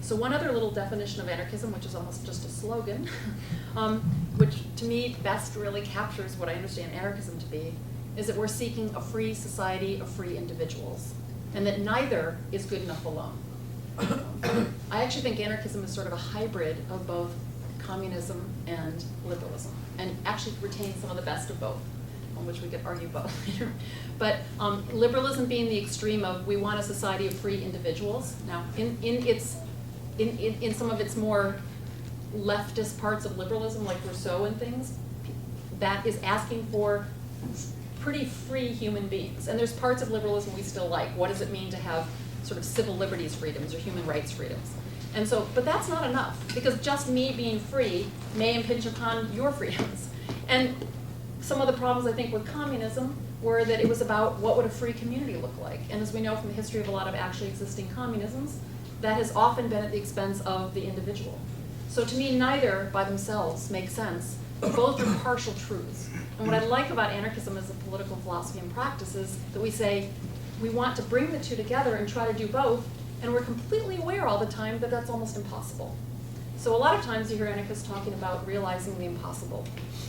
So one other little definition of anarchism, which is almost just a slogan, which to me best really captures what I understand anarchism to be, is that we're seeking a free society of free individuals, and that neither is good enough alone. I actually think anarchism is sort of a hybrid of both communism and liberalism, and actually retains some of the best of both, on which we could argue both later. But liberalism being the extreme of we want a society of free individuals. Now, in some of its more leftist parts of liberalism, like Rousseau and things, that is asking for pretty free human beings. And there's parts of liberalism we still like. What does it mean to have sort of civil liberties freedoms or human rights freedoms? And so, but that's not enough, because just me being free may impinge upon your freedoms. And some of the problems, I think, with communism were that it was about what would a free community look like. And as we know from the history of a lot of actually existing communisms, that has often been at the expense of the individual. So to me, neither by themselves make sense, but both are partial truths. And what I like about anarchism as a political philosophy and practice is that we say we want to bring the two together and try to do both, and we're completely aware all the time that that's almost impossible. So a lot of times you hear anarchists talking about realizing the impossible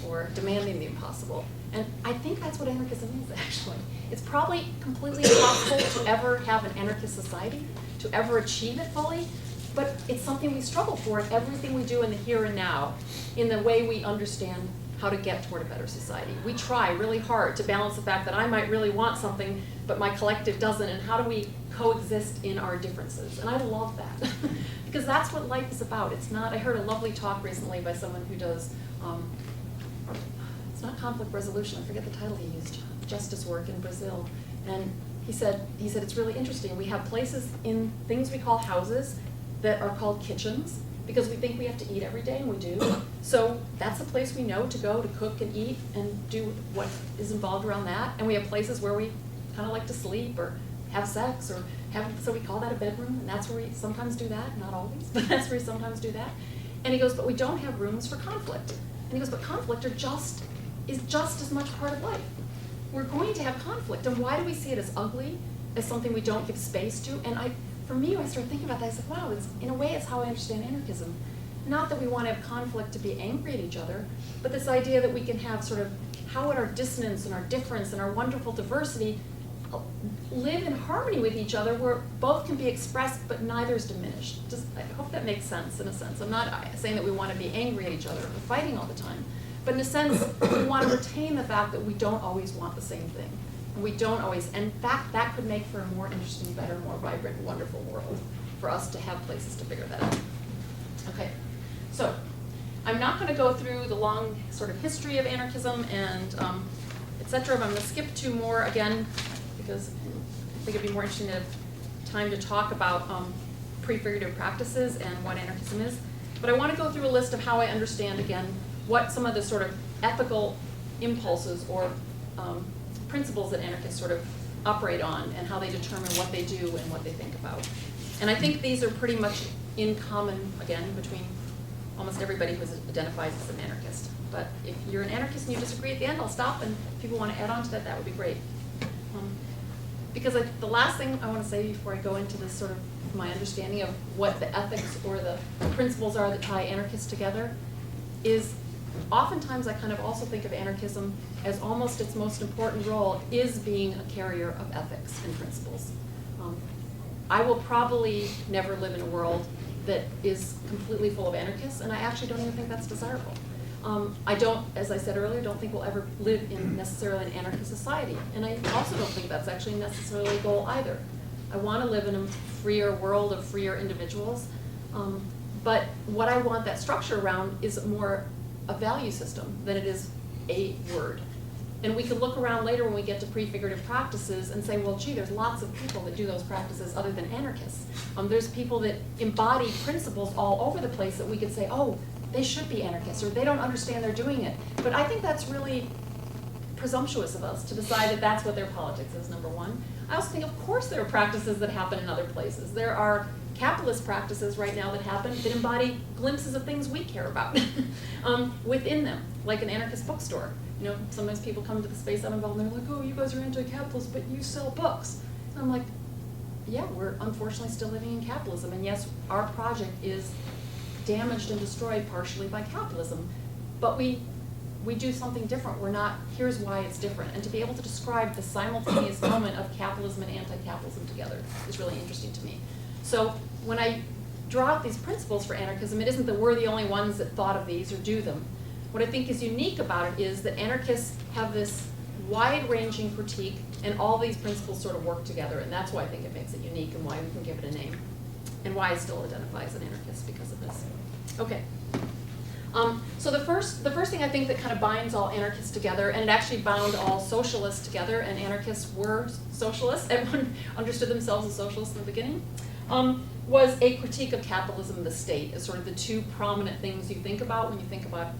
or demanding the impossible. And I think that's what anarchism is, actually. It's probably completely impossible to ever have an anarchist society, to ever achieve it fully, but it's something we struggle for in everything we do in the here and now, in the way we understand how to get toward a better society. We try really hard to balance the fact that I might really want something, but my collective doesn't, and how do we coexist in our differences? And I love that, because that's what life is about. It's not, I heard a lovely talk recently by someone who does, it's not conflict resolution, I forget the title he used, justice work in Brazil. And he said it's really interesting. We have places in things we call houses that are called kitchens, because we think we have to eat every day, and we do. So that's a place we know to go to cook and eat and do what is involved around that. And we have places where we kind of like to sleep or have sex or have, so we call that a bedroom, and that's where we sometimes do that, not always, but that's where we sometimes do that. And he goes, but we don't have rooms for conflict. And he goes, but conflict is just as much part of life. We're going to have conflict, and why do we see it as ugly, as something we don't give space to? And for me, when I started thinking about that, I said, wow, in a way it's how I understand anarchism. Not that we want to have conflict to be angry at each other, but this idea that we can have sort of, how would our dissonance and our difference and our wonderful diversity live in harmony with each other, where both can be expressed but neither is diminished. I hope that makes sense in a sense. I'm not saying that we want to be angry at each other or fighting all the time, but in a sense, we want to retain the fact that we don't always want the same thing. And we don't always, and in fact, that could make for a more interesting, better, more vibrant, wonderful world for us to have places to figure that out. Okay, so I'm not going to go through the long sort of history of anarchism and et cetera, but I'm going to skip two more again, because I think it'd be more interesting to have time to talk about prefigurative practices and what anarchism is. But I want to go through a list of how I understand, again, what some of the sort of ethical impulses or principles that anarchists sort of operate on, and how they determine what they do and what they think about. And I think these are pretty much in common, again, between almost everybody who identifies as an anarchist. But if you're an anarchist and you disagree at the end, I'll stop, and if people want to add on to that, that would be great. Because the last thing I want to say before I go into this sort of my understanding of what the ethics or the principles are that tie anarchists together is oftentimes I kind of also think of anarchism as almost its most important role is being a carrier of ethics and principles. I will probably never live in a world that is completely full of anarchists, and I actually don't even think that's desirable. I don't, as I said earlier, don't think we'll ever live in necessarily an anarchist society. And I also don't think that's actually necessarily a goal either. I want to live in a freer world of freer individuals. But what I want that structure around is more a value system than it is a word. And we could look around later when we get to prefigurative practices and say, well, gee, there's lots of people that do those practices other than anarchists. There's people that embody principles all over the place that we could say, oh, they should be anarchists, or they don't understand they're doing it. But I think that's really presumptuous of us to decide that that's what their politics is, number one. I also think, of course, there are practices that happen in other places. There are capitalist practices right now that happen that embody glimpses of things we care about within them, like an anarchist bookstore. You know, sometimes people come to the space I'm involved in, they're like, oh, you guys are anti-capitalist, but you sell books. And I'm like, yeah, we're unfortunately still living in capitalism, and yes, our project is damaged and destroyed partially by capitalism, but we do something different. We're not, here's why it's different. And to be able to describe the simultaneous moment of capitalism and anti-capitalism together is really interesting to me. So when I draw out these principles for anarchism, it isn't that we're the only ones that thought of these or do them. What I think is unique about it is that anarchists have this wide-ranging critique, and all these principles sort of work together, and that's why I think it makes it unique and why we can give it a name, and why I still identify as an anarchist because of this. Okay. So the first thing I think that kind of binds all anarchists together, and it actually bound all socialists together, and anarchists were socialists, everyone understood themselves as socialists in the beginning, was a critique of capitalism and the state as sort of the two prominent things you think about when you think about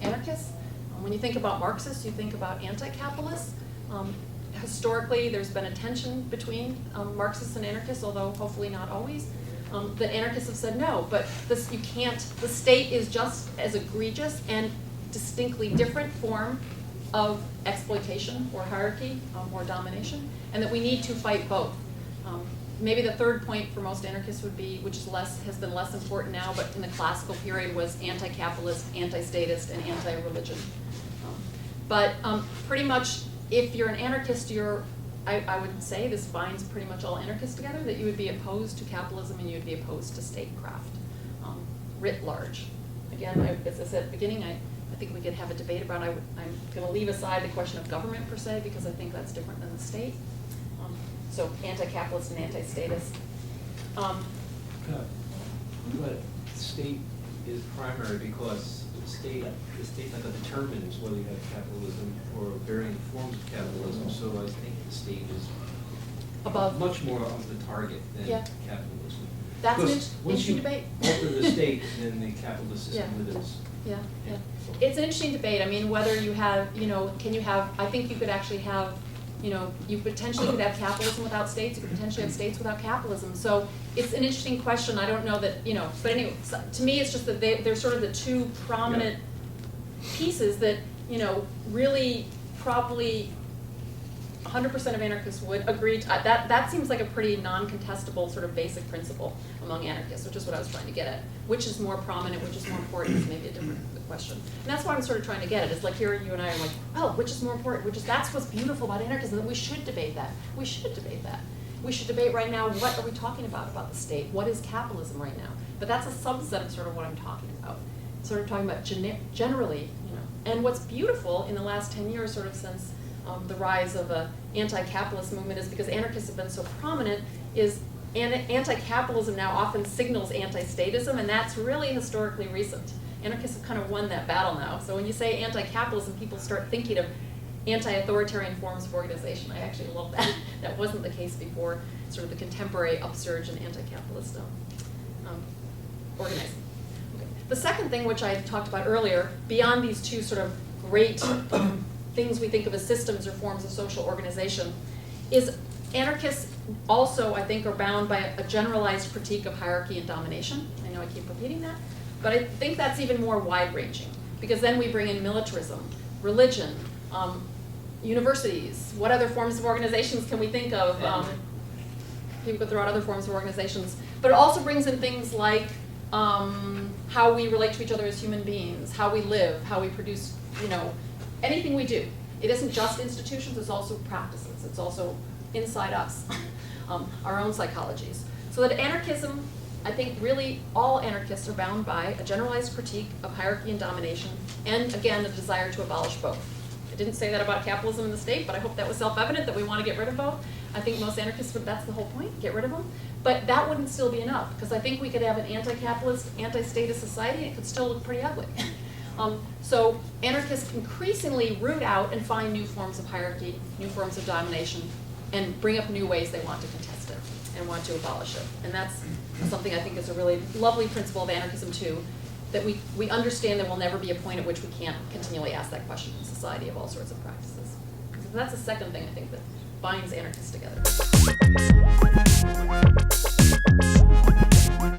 anarchists. When you think about Marxists, you think about anti-capitalists. Historically, there's been a tension between Marxists and anarchists, although hopefully not always. That anarchists have said no, but this, you can't, the state is just as egregious and distinctly different form of exploitation or hierarchy or domination, and that we need to fight both. Maybe the third point for most anarchists would be, which is has been less important now, but in the classical period was anti-capitalist, anti-statist, and anti-religion. But pretty much, if you're an anarchist, I would say this binds pretty much all anarchists together, that you would be opposed to capitalism and you would be opposed to statecraft, writ large. Again, as I said at the beginning, I think we could have a debate about, I'm going to leave aside the question of government per se, because I think that's different than the state. So anti-capitalist and anti-statist. But the state is primary because the state like determines whether you have capitalism or varying forms of capitalism. So I think the state is Above. much more of the target than capitalism. That's an Because interesting debate. Once you alter the state, then the capitalist system lives. Yeah. It's an interesting debate. I mean, whether you have, can you have, I think you could actually have, you potentially could have capitalism without states, you could potentially have states without capitalism. So it's an interesting question. I don't know that, but anyway, so to me it's just that they're sort of the two prominent pieces that, really probably 100% of anarchists would agree to. That seems like a pretty non-contestable sort of basic principle among anarchists, which is what I was trying to get at. Which is more prominent, which is more important is maybe a different question. And that's what I'm sort of trying to get at. It's like here you and I are like, well, which is more important? That's what's beautiful about anarchism, that we should debate that. We should debate that. We should debate right now, what are we talking about the state? What is capitalism right now? But that's a subset of sort of what I'm talking about. Sort of talking about generally, And what's beautiful in the last 10 years, sort of since the rise of an anti-capitalist movement, is because anarchists have been so prominent, is anti-capitalism now often signals anti-statism, and that's really historically recent. Anarchists have kind of won that battle now. So when you say anti-capitalism, people start thinking of anti-authoritarian forms of organization. I actually love that. That wasn't the case before, sort of the contemporary upsurge in anti-capitalist organizing. Okay. The second thing, which I talked about earlier, beyond these two sort of great things we think of as systems or forms of social organization, is anarchists also, I think, are bound by a generalized critique of hierarchy and domination. I know I keep repeating that, but I think that's even more wide-ranging, because then we bring in militarism, religion, universities. What other forms of organizations can we think of? People could throw out other forms of organizations, but it also brings in things like how we relate to each other as human beings, how we live, how we produce, anything we do. It isn't just institutions, it's also practices. It's also inside us, our own psychologies. So that anarchism, I think really all anarchists are bound by a generalized critique of hierarchy and domination, and again, a desire to abolish both. I didn't say that about capitalism and the state, but I hope that was self-evident that we want to get rid of both. I think most anarchists would, that's the whole point, get rid of them. But that wouldn't still be enough, because I think we could have an anti-capitalist, anti-statist society, and it could still look pretty ugly. So anarchists increasingly root out and find new forms of hierarchy, new forms of domination, and bring up new ways they want to contest it and want to abolish it. And that's something I think is a really lovely principle of anarchism too, that we understand there will never be a point at which we can't continually ask that question in society of all sorts of practices. So that's the second thing I think that binds anarchists together.